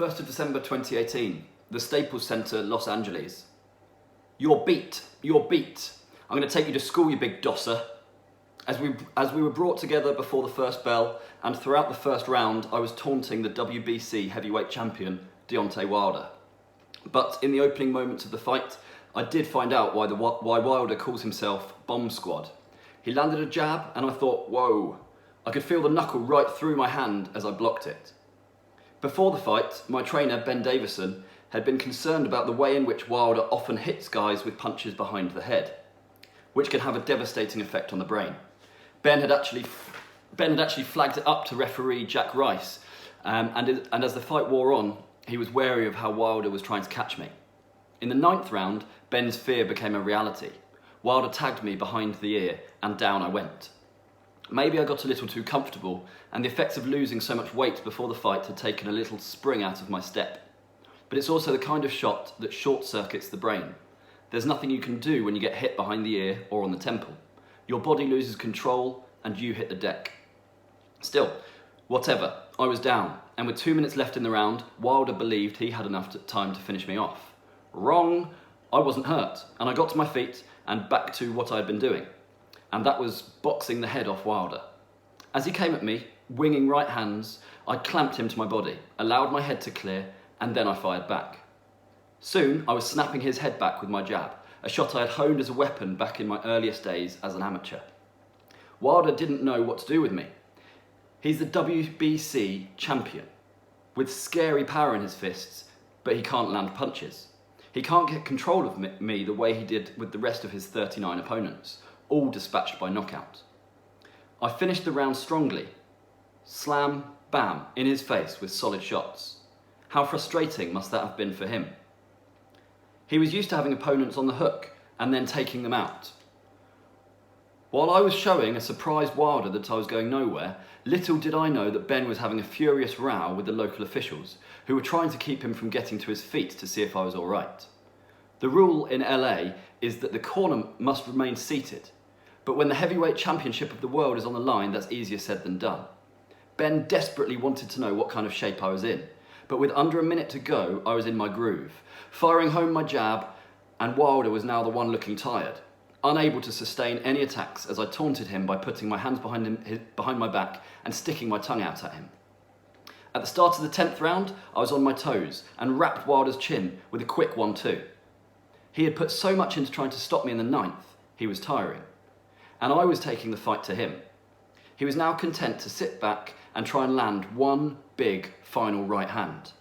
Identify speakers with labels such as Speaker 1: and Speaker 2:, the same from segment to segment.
Speaker 1: 1st of December 2018, the Staples Center, Los Angeles. You're beat. I'm going to take you to school, you big dosser. As we were brought together before the first bell, and throughout the first round, I was taunting the WBC heavyweight champion, Deontay Wilder. But in the opening moments of the fight, I did find out why Wilder calls himself Bomb Squad. He landed a jab, and I thought, whoa. I could feel the knuckle right through my hand as I blocked it. Before the fight, my trainer, Ben Davison, had been concerned about the way in which Wilder often hits guys with punches behind the head, which can have a devastating effect on the brain. Ben had actually flagged it up to referee Jack Rice, and as the fight wore on, he was wary of how Wilder was trying to catch me. In the 9th round, Ben's fear became a reality. Wilder tagged me behind the ear, and down I went. Maybe I got a little too comfortable, and the effects of losing so much weight before the fight had taken a little spring out of my step. But it's also the kind of shot that short-circuits the brain. There's nothing you can do when you get hit behind the ear or on the temple. Your body loses control, and you hit the deck. Still, whatever, I was down, and with 2 minutes left in the round, Wilder believed he had enough time to finish me off. Wrong, I wasn't hurt, and I got to my feet and back to what I'd been doing. And that was boxing the head off Wilder. As he came at me, winging right hands, I clamped him to my body, allowed my head to clear, and then I fired back. Soon, I was snapping his head back with my jab, a shot I had honed as a weapon back in my earliest days as an amateur. Wilder didn't know what to do with me. He's the WBC champion, with scary power in his fists, but he can't land punches. He can't get control of me the way he did with the rest of his 39 opponents, all dispatched by knockout. I finished the round strongly. Slam, bam, in his face with solid shots. How frustrating must that have been for him? He was used to having opponents on the hook and then taking them out. While I was showing a surprised Wilder that I was going nowhere, little did I know that Ben was having a furious row with the local officials, who were trying to keep him from getting to his feet to see if I was all right. The rule in LA is that the corner must remain seated, but when the heavyweight championship of the world is on the line, that's easier said than done. Ben desperately wanted to know what kind of shape I was in, but with under a minute to go, I was in my groove, firing home my jab, and Wilder was now the one looking tired, unable to sustain any attacks as I taunted him by putting my hands behind my back and sticking my tongue out at him. At the start of the 10th round, I was on my toes and rapped Wilder's chin with a quick 1-2. He had put so much into trying to stop me in the 9th, he was tiring, and I was taking the fight to him. He was now content to sit back and try and land one big final right hand.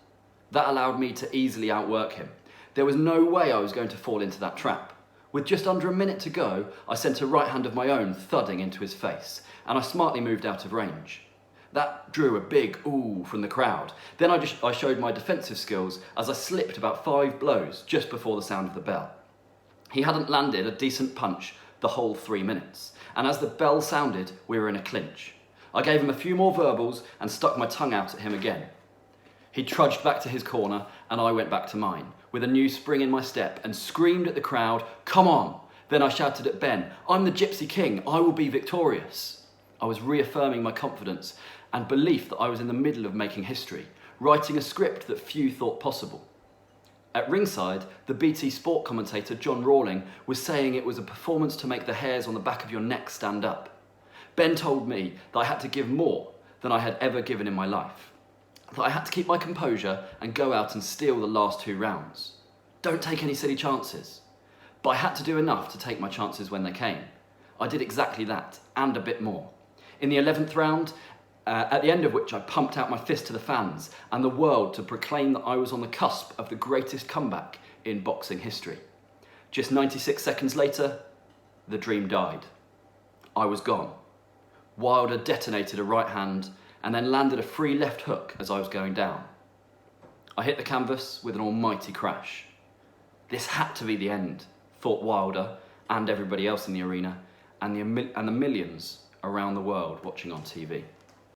Speaker 1: That allowed me to easily outwork him. There was no way I was going to fall into that trap. With just under a minute to go, I sent a right hand of my own thudding into his face, and I smartly moved out of range. That drew a big ooh from the crowd. Then I showed my defensive skills as I slipped about 5 blows just before the sound of the bell. He hadn't landed a decent punch the whole 3 minutes, and as the bell sounded, we were in a clinch. I gave him a few more verbals and stuck my tongue out at him again. He trudged back to his corner, and I went back to mine, with a new spring in my step, and screamed at the crowd, "Come on!" Then I shouted at Ben, "I'm the Gypsy King, I will be victorious." I was reaffirming my confidence and belief that I was in the middle of making history, writing a script that few thought possible. At ringside, the BT Sport commentator John Rawling was saying it was a performance to make the hairs on the back of your neck stand up. Ben told me that I had to give more than I had ever given in my life, that I had to keep my composure and go out and steal the last 2 rounds. Don't take any silly chances. But I had to do enough to take my chances when they came. I did exactly that, and a bit more. In the 11th round, at the end of which I pumped out my fist to the fans and the world to proclaim that I was on the cusp of the greatest comeback in boxing history. Just 96 seconds later, the dream died. I was gone. Wilder detonated a right hand and then landed a free left hook as I was going down. I hit the canvas with an almighty crash. This had to be the end, thought Wilder and everybody else in the arena, and the millions around the world watching on TV.